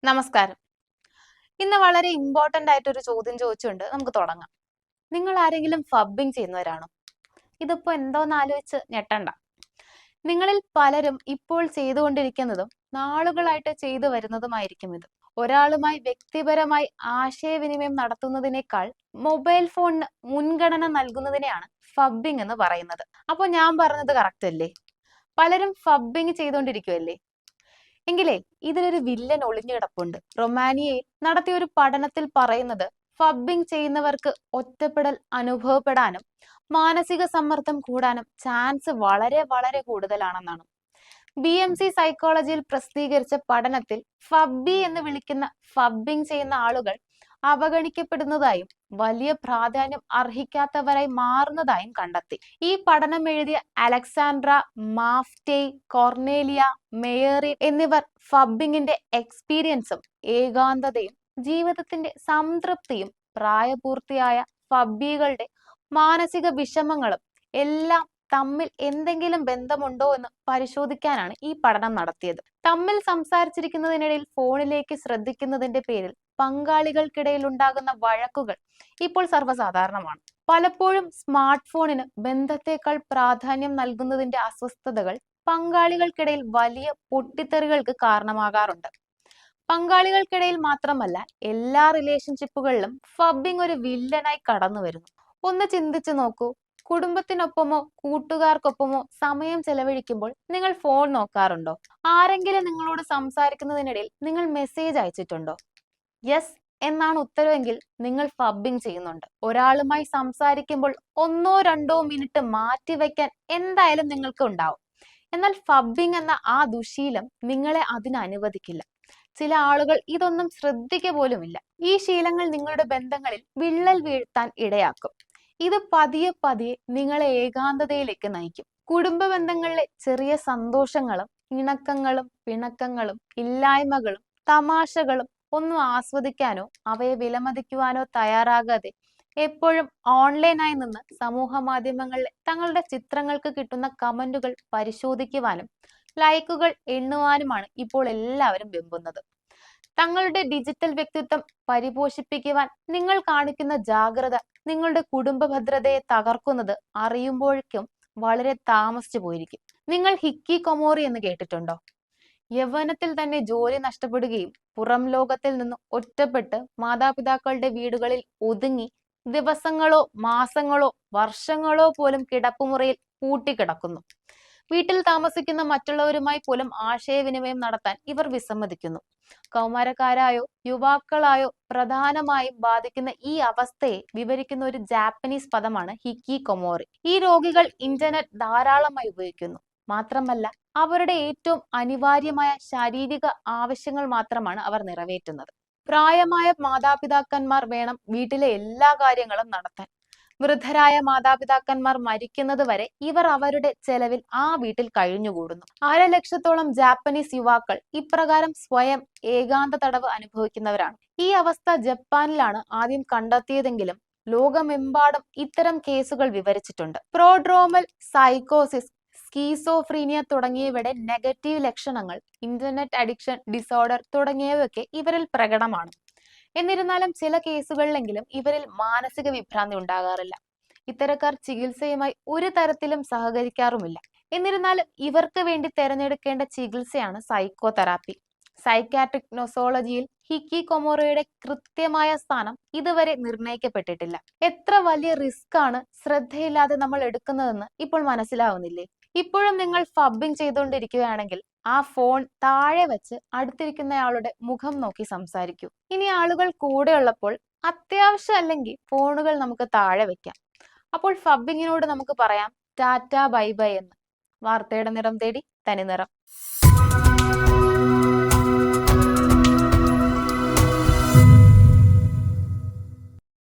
നമസ്കാരം. ഇന്ന് വളരെ ഇമ്പോർട്ടന്റ് ആയിട്ടൊരു ചോദ്യം ചോദിച്ചുകൊണ്ട് നമുക്ക് തുടങ്ങാം. നിങ്ങൾ ആരെങ്കിലും ഫബ്ബിംഗ് ചെയ്യുന്നവരാണോ? ഇതിപ്പോ എന്തോന്ന് ആലോചിച്ച് ഞെട്ടണ്ട. നിങ്ങളിൽ പലരും ഇപ്പോൾ ചെയ്തുകൊണ്ടിരിക്കുന്നതും നാളുകളായിട്ട് ചെയ്തു വരുന്നതുമായിരിക്കും ഇത്. ഒരാളുമായി വ്യക്തിപരമായി ആശയവിനിമയം നടത്തുന്നതിനേക്കാൾ മൊബൈൽ ഫോണിന് മുൻഗണന നൽകുന്നതിനെയാണ് ഫബ്ബിംഗ് എന്ന് പറയുന്നത്. അപ്പൊ ഞാൻ പറഞ്ഞത് കറക്റ്റ് അല്ലേ? പലരും ഫബ്ബിംഗ് ചെയ്തുകൊണ്ടിരിക്കുവല്ലേ? എങ്കിലേ ഇതിലൊരു വില്ലൻ ഒളിഞ്ഞു കിടപ്പുണ്ട്. റൊമാനിയയിൽ നടത്തിയ ഒരു പഠനത്തിൽ പറയുന്നത് ഫബ്ബിംഗ് ചെയ്യുന്നവർക്ക് ഒറ്റപ്പെടൽ അനുഭവപ്പെടാനും മാനസിക സമ്മർദ്ദം കൂടാനും ചാൻസ് വളരെ വളരെ കൂടുതലാണെന്നാണ്. BMC സൈക്കോളജിയിൽ പ്രസിദ്ധീകരിച്ച പഠനത്തിൽ ഫബ്ബി എന്ന് വിളിക്കുന്ന ഫബ്ബിംഗ് ചെയ്യുന്ന ആളുകൾ അവഗണിക്കപ്പെടുന്നതായും വലിയ പ്രാധാന്യം അർഹിക്കാത്തവരായി മാറുന്നതായും കണ്ടെത്തി. ഈ പഠനം എഴുതിയ അലക്സാൻഡ്ര മാഫ്റ്റെ, കോർണേലിയ മേയറി എന്നിവർ ഫബ്ബിങ്ങിന്റെ എക്സ്പീരിയൻസും ഏകാന്തതയും ജീവിതത്തിന്റെ സംതൃപ്തിയും പ്രായപൂർത്തിയായ ഫബ്ബികളുടെ മാനസിക വിഷമങ്ങളും എല്ലാം തമ്മിൽ എന്തെങ്കിലും ബന്ധമുണ്ടോ എന്ന് പരിശോധിക്കാനാണ് ഈ പഠനം നടത്തിയത്. തമ്മിൽ സംസാരിച്ചിരിക്കുന്നതിനിടയിൽ ഫോണിലേക്ക് ശ്രദ്ധിക്കുന്നതിന്റെ പേരിൽ പങ്കാളികൾക്കിടയിൽ ഉണ്ടാകുന്ന വഴക്കുകൾ ഇപ്പോൾ സർവ്വസാധാരണമാണ്. പലപ്പോഴും സ്മാർട്ട് ഫോണിന് ബന്ധത്തെക്കാൾ പ്രാധാന്യം നൽകുന്നതിന്റെ അസ്വസ്ഥതകൾ പങ്കാളികൾക്കിടയിൽ വലിയ പൊട്ടിത്തെറികൾക്ക് കാരണമാകാറുണ്ട്. പങ്കാളികൾക്കിടയിൽ മാത്രമല്ല, എല്ലാ റിലേഷൻഷിപ്പുകളിലും ഫബ്ബിംഗ് ഒരു വില്ലനായി കടന്നു വരുന്നു. ഒന്ന് ചിന്തിച്ചു നോക്കൂ. കുടുംബത്തിനൊപ്പമോ കൂട്ടുകാർക്കൊപ്പമോ സമയം ചെലവഴിക്കുമ്പോൾ നിങ്ങൾ ഫോൺ നോക്കാറുണ്ടോ? ആരെങ്കിലും നിങ്ങളോട് സംസാരിക്കുന്നതിനിടയിൽ നിങ്ങൾ മെസ്സേജ് അയച്ചിട്ടുണ്ടോ? യെസ് എന്നാണ് ഉത്തരവെങ്കിൽ നിങ്ങൾ ഫബ്ബിംഗ് ചെയ്യുന്നുണ്ട്. ഒരാളുമായി സംസാരിക്കുമ്പോൾ 1-2 മിനിറ്റ് മാറ്റിവെക്കാൻ എന്തായാലും നിങ്ങൾക്ക് ഉണ്ടാവും. എന്നാൽ ഫബ്ബിംഗ് എന്ന ആ ദുശീലം നിങ്ങളെ അതിന് അനുവദിക്കില്ല. ചില ആളുകൾ ഇതൊന്നും ശ്രദ്ധിക്കുക പോലുമില്ല. ഈ ശീലങ്ങൾ നിങ്ങളുടെ ബന്ധങ്ങളിൽ വിള്ളൽ വീഴ്ത്താൻ ഇടയാക്കും. ഇത് പതിയെ പതിയെ നിങ്ങളെ ഏകാന്തതയിലേക്ക് നയിക്കും. കുടുംബ ബന്ധങ്ങളിലെ ചെറിയ സന്തോഷങ്ങളും ഇണക്കങ്ങളും പിണക്കങ്ങളും ഇല്ലായ്മകളും തമാശകളും ഒന്നും ആസ്വദിക്കാനോ അവയെ വിലമതിക്കുവാനോ തയ്യാറാകാതെ എപ്പോഴും ഓൺലൈനായി നിന്ന് സമൂഹ മാധ്യമങ്ങളിലെ തങ്ങളുടെ ചിത്രങ്ങൾക്ക് കിട്ടുന്ന കമന്റുകൾ പരിശോധിക്കുവാനും ലൈക്കുകൾ എണ്ണുവാനുമാണ് ഇപ്പോൾ എല്ലാവരും വെമ്പുന്നത്. തങ്ങളുടെ ഡിജിറ്റൽ വ്യക്തിത്വം പരിപോഷിപ്പിക്കുവാൻ നിങ്ങൾ കാണിക്കുന്ന ജാഗ്രത നിങ്ങളുടെ കുടുംബ ഭദ്രതയെ തകർക്കുന്നത് അറിയുമ്പോഴേക്കും വളരെ താമസിച്ചു പോയിരിക്കും. നിങ്ങൾ ഹിക്കികൊമോറി എന്ന് കേട്ടിട്ടുണ്ടോ? യൗവനത്തിൽ തന്നെ ജോലി നഷ്ടപ്പെടുകയും പുറം ലോകത്തിൽ നിന്ന് ഒറ്റപ്പെട്ട് മാതാപിതാക്കളുടെ വീടുകളിൽ ഒതുങ്ങി ദിവസങ്ങളോ മാസങ്ങളോ വർഷങ്ങളോ പോലും കിടപ്പുമുറിയിൽ പൂട്ടിക്കിടക്കുന്നു. വീട്ടിൽ താമസിക്കുന്ന മറ്റുള്ളവരുമായി പോലും ആശയവിനിമയം നടത്താൻ ഇവർ വിസമ്മതിക്കുന്നു. കൗമാരക്കാരായോ യുവാക്കളായോ പ്രധാനമായും ബാധിക്കുന്ന ഈ അവസ്ഥയെ വിവരിക്കുന്ന ഒരു ജാപ്പനീസ് പദമാണ് ഹിക്കികൊമോറി. ഈ രോഗികൾ ഇന്റർനെറ്റ് ധാരാളമായി ഉപയോഗിക്കുന്നു. മാത്രമല്ല, അവരുടെ ഏറ്റവും അനിവാര്യമായ ശാരീരിക ആവശ്യങ്ങൾ മാത്രമാണ് അവർ നിറവേറ്റുന്നത്. പ്രായമായ മാതാപിതാക്കന്മാർ വേണം വീട്ടിലെ എല്ലാ കാര്യങ്ങളും നടത്താൻ. വൃദ്ധരായ മാതാപിതാക്കന്മാർ മരിക്കുന്നത് വരെ ഇവർ അവരുടെ ചെലവിൽ ആ വീട്ടിൽ കഴിഞ്ഞുകൂടുന്നു. 1/2 ലക്ഷത്തോളം ജാപ്പനീസ് യുവാക്കൾ ഇപ്രകാരം സ്വയം ഏകാന്ത തടവ് അനുഭവിക്കുന്നവരാണ്. ഈ അവസ്ഥ ജപ്പാനിലാണ് ആദ്യം കണ്ടെത്തിയതെങ്കിലും ലോകമെമ്പാടും ഇത്തരം കേസുകൾ വിവരിച്ചിട്ടുണ്ട്. പ്രോഡ്രോമൽ സൈക്കോസിസ്, സ്കീസോഫ്രീനിയ തുടങ്ങിയവയുടെ നെഗറ്റീവ് ലക്ഷണങ്ങൾ, ഇന്റർനെറ്റ് അഡിക്ഷൻ ഡിസോർഡർ തുടങ്ങിയവയൊക്കെ ഇവരിൽ പ്രകടമാണ്. എന്നിരുന്നാലും ചില കേസുകളിലെങ്കിലും ഇവരിൽ മാനസിക വിഭ്രാന്തി ഉണ്ടാകാറില്ല. ഇത്തരക്കാർ ചികിത്സയുമായി ഒരു തരത്തിലും സഹകരിക്കാറുമില്ല. എന്നിരുന്നാലും ഇവർക്ക് വേണ്ടി തിരഞ്ഞെടുക്കേണ്ട ചികിത്സയാണ് സൈക്കോതെറാപ്പി. സൈക്കാട്രിക് നൊസോളജിയിൽ ഹിക്കികൊമോറിയുടെ കൃത്യമായ സ്ഥാനം ഇതുവരെ നിർണയിക്കപ്പെട്ടിട്ടില്ല. എത്ര വലിയ റിസ്ക് ആണ് ശ്രദ്ധയില്ലാതെ നമ്മൾ എടുക്കുന്നതെന്ന് ഇപ്പോൾ മനസ്സിലാവുന്നില്ലേ? ഇപ്പോഴും നിങ്ങൾ ഫബ്ബിംഗ് ചെയ്തുകൊണ്ടിരിക്കുകയാണെങ്കിൽ ആ ഫോൺ താഴെ വെച്ച് അടുത്തിരിക്കുന്നയാളുടെ മുഖം നോക്കി സംസാരിക്കൂ. ഇനി ആളുകൾ കൂടെയുള്ളപ്പോൾ അത്യാവശ്യം അല്ലെങ്കിൽ ഫോണുകൾ നമുക്ക് താഴെ വെക്കാം. അപ്പോൾ ഫബ്ബിങ്ങിനോട് നമുക്ക് പറയാം ടാറ്റ ബൈ ബൈ എന്ന്. വാർത്തയുടെ നിറം തേടി തനി നിറം.